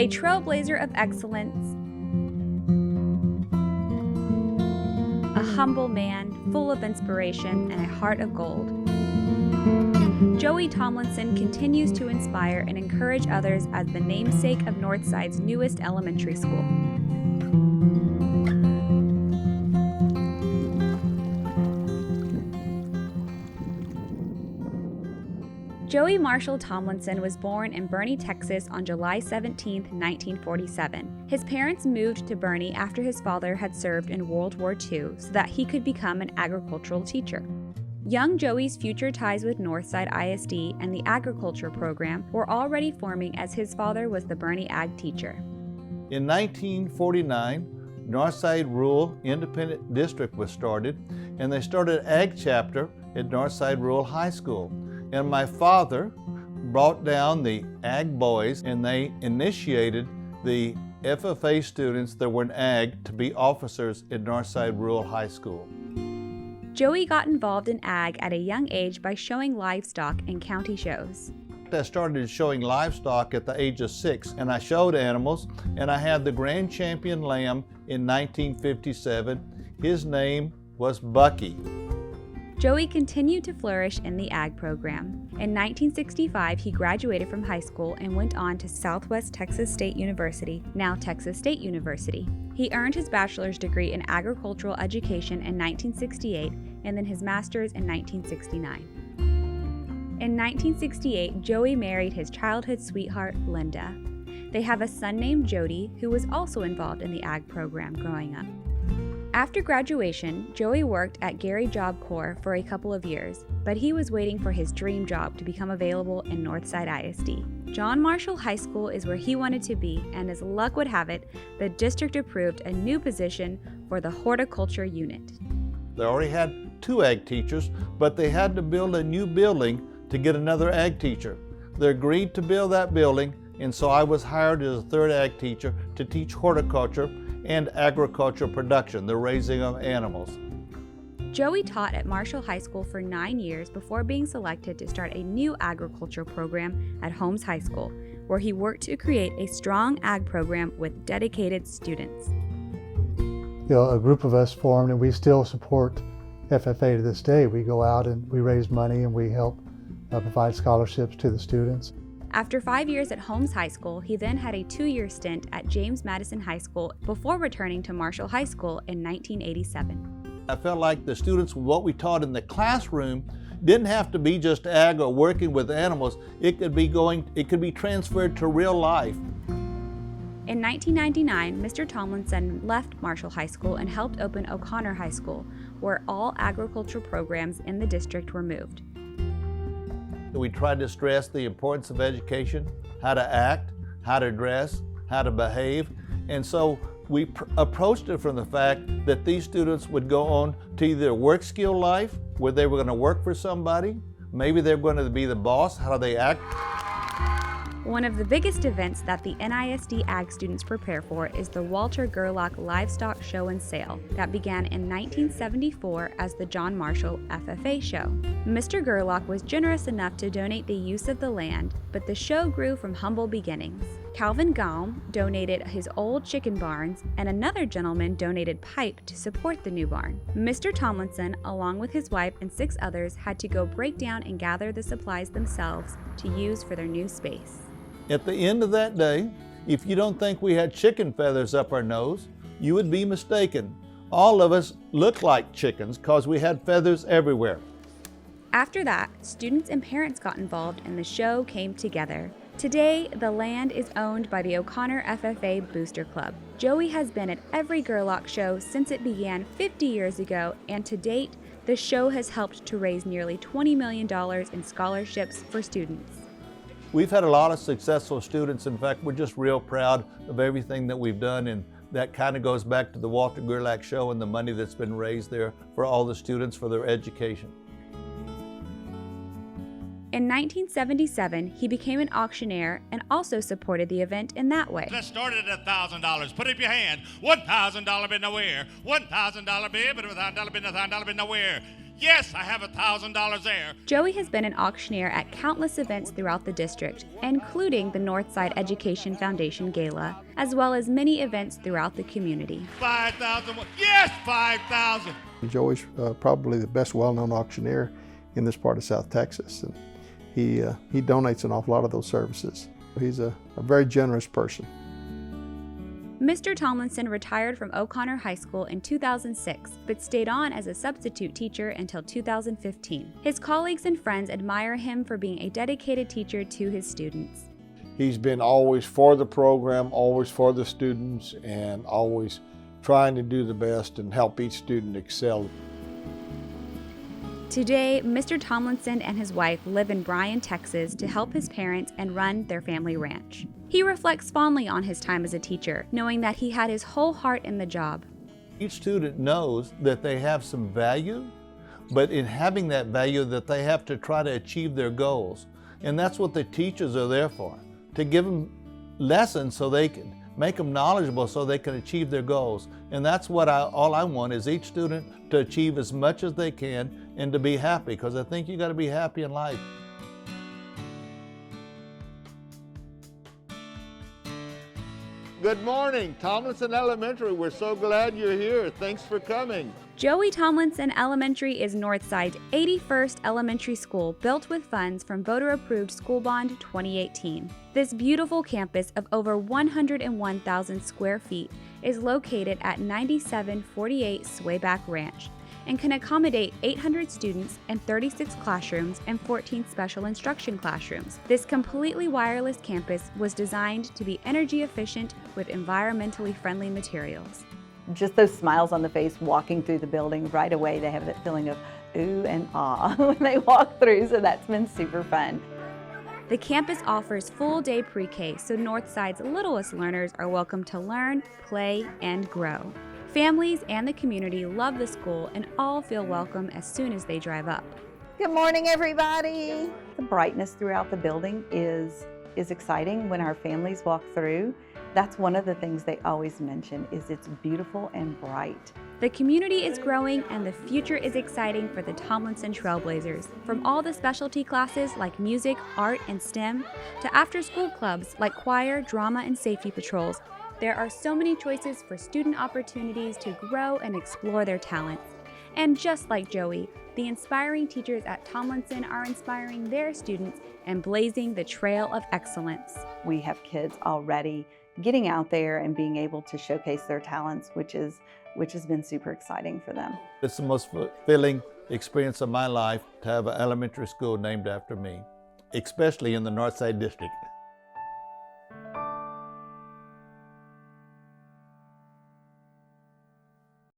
A trailblazer of excellence, a humble man full of inspiration and a heart of gold, Joey Tomlinson continues to inspire and encourage others as the namesake of Northside's newest elementary school. Joey Marshall Tomlinson was born in Boerne, Texas on July 17, 1947. His parents moved to Boerne after his father had served in World War II so that he could become an agricultural teacher. Young Joey's future ties with Northside ISD and the agriculture program were already forming as his father was the Boerne ag teacher. In 1949, Northside Rural Independent District was started, and they started an ag chapter at Northside Rural High School. And my father brought down the ag boys, and they initiated the FFA students that were in ag to be officers at Northside Rural High School. Joey got involved in ag at a young age by showing livestock in county shows. I started showing livestock at the age of 6, and I showed animals, and I had the grand champion lamb in 1957. His name was Bucky. Joey continued to flourish in the ag program. In 1965, he graduated from high school and went on to Southwest Texas State University, now Texas State University. He earned his bachelor's degree in agricultural education in 1968 and then his master's in 1969. In 1968, Joey married his childhood sweetheart, Linda. They have a son named Jody, who was also involved in the ag program growing up. After graduation, Joey worked at Gary Job Corps for a couple of years, but he was waiting for his dream job to become available in Northside ISD. John Marshall High School is where he wanted to be, and as luck would have it, the district approved a new position for the horticulture unit. They already had 2 ag teachers, but they had to build a new building to get another ag teacher. They agreed to build that building, and so I was hired as a 3rd ag teacher to teach horticulture and agricultural production, the raising of animals. Joey taught at Marshall High School for 9 years before being selected to start a new agriculture program at Holmes High School, where he worked to create a strong ag program with dedicated students. A group of us formed, and we still support FFA to this day. We go out and we raise money and we help provide scholarships to the students. After 5 years at Holmes High School, he then had a 2-year stint at James Madison High School before returning to Marshall High School in 1987. I felt like the students, what we taught in the classroom, didn't have to be just ag or working with animals. It could be transferred to real life. In 1999, Mr. Tomlinson left Marshall High School and helped open O'Connor High School, where all agricultural programs in the district were moved. We tried to stress the importance of education, how to act, how to dress, how to behave, and so we approached it from the fact that these students would go on to either work skill life, where they were going to work for somebody, maybe they're going to be the boss, how do they act. One of the biggest events that the NISD Ag students prepare for is the Walter Gerlach Livestock Show and Sale that began in 1974 as the John Marshall FFA Show. Mr. Gerlach was generous enough to donate the use of the land, but the show grew from humble beginnings. Calvin Gaum donated his old chicken barns, and another gentleman donated pipe to support the new barn. Mr. Tomlinson, along with his wife and 6 others, had to go break down and gather the supplies themselves to use for their new space. At the end of that day, if you don't think we had chicken feathers up our nose, you would be mistaken. All of us looked like chickens because we had feathers everywhere. After that, students and parents got involved and the show came together. Today, the land is owned by the O'Connor FFA Booster Club. Joey has been at every Gerlach show since it began 50 years ago, and to date, the show has helped to raise nearly $20 million in scholarships for students. We've had a lot of successful students. In fact, we're just real proud of everything that we've done, and that kind of goes back to the Walter Gerlach Show and the money that's been raised there for all the students for their education. In 1977, he became an auctioneer and also supported the event in that way. Let's start it at $1,000. Put up your hand. $1,000 bid nowhere. $1,000 bid, but $1,000 bid, $1,000 bid nowhere. Yes, I have $1,000 there. Joey has been an auctioneer at countless events throughout the district, including the Northside Education Foundation Gala, as well as many events throughout the community. 5,000. Yes, 5,000. Joey's probably the best well-known auctioneer in this part of South Texas, and he donates an awful lot of those services. He's a very generous person. Mr. Tomlinson retired from O'Connor High School in 2006, but stayed on as a substitute teacher until 2015. His colleagues and friends admire him for being a dedicated teacher to his students. He's been always for the program, always for the students, and always trying to do the best and help each student excel. Today, Mr. Tomlinson and his wife live in Bryan, Texas to help his parents and run their family ranch. He reflects fondly on his time as a teacher, knowing that he had his whole heart in the job. Each student knows that they have some value, but in having that value that they have to try to achieve their goals. And that's what the teachers are there for, to give them lessons so they can make them knowledgeable so they can achieve their goals. And that's what all I want is each student to achieve as much as they can and to be happy, because I think you got to be happy in life. Good morning, Tomlinson Elementary. We're so glad you're here. Thanks for coming. Joey Tomlinson Elementary is Northside's 81st elementary school built with funds from voter-approved School Bond 2018. This beautiful campus of over 101,000 square feet is located at 9748 Swayback Ranch and can accommodate 800 students and 36 classrooms and 14 special instruction classrooms. This completely wireless campus was designed to be energy efficient with environmentally friendly materials. Just those smiles on the face walking through the building, right away they have that feeling of ooh and ah when they walk through, so that's been super fun. The campus offers full-day pre-K, so Northside's littlest learners are welcome to learn, play, and grow. Families and the community love the school and all feel welcome as soon as they drive up. Good morning, everybody. The brightness throughout the building is exciting when our families walk through. That's one of the things they always mention, is it's beautiful and bright. The community is growing and the future is exciting for the Tomlinson Trailblazers. From all the specialty classes like music, art, and STEM, to after-school clubs like choir, drama, and safety patrols, there are so many choices for student opportunities to grow and explore their talents. And just like Joey, the inspiring teachers at Tomlinson are inspiring their students and blazing the trail of excellence. We have kids already getting out there and being able to showcase their talents, which has been super exciting for them. It's the most fulfilling experience of my life to have an elementary school named after me, especially in the Northside District.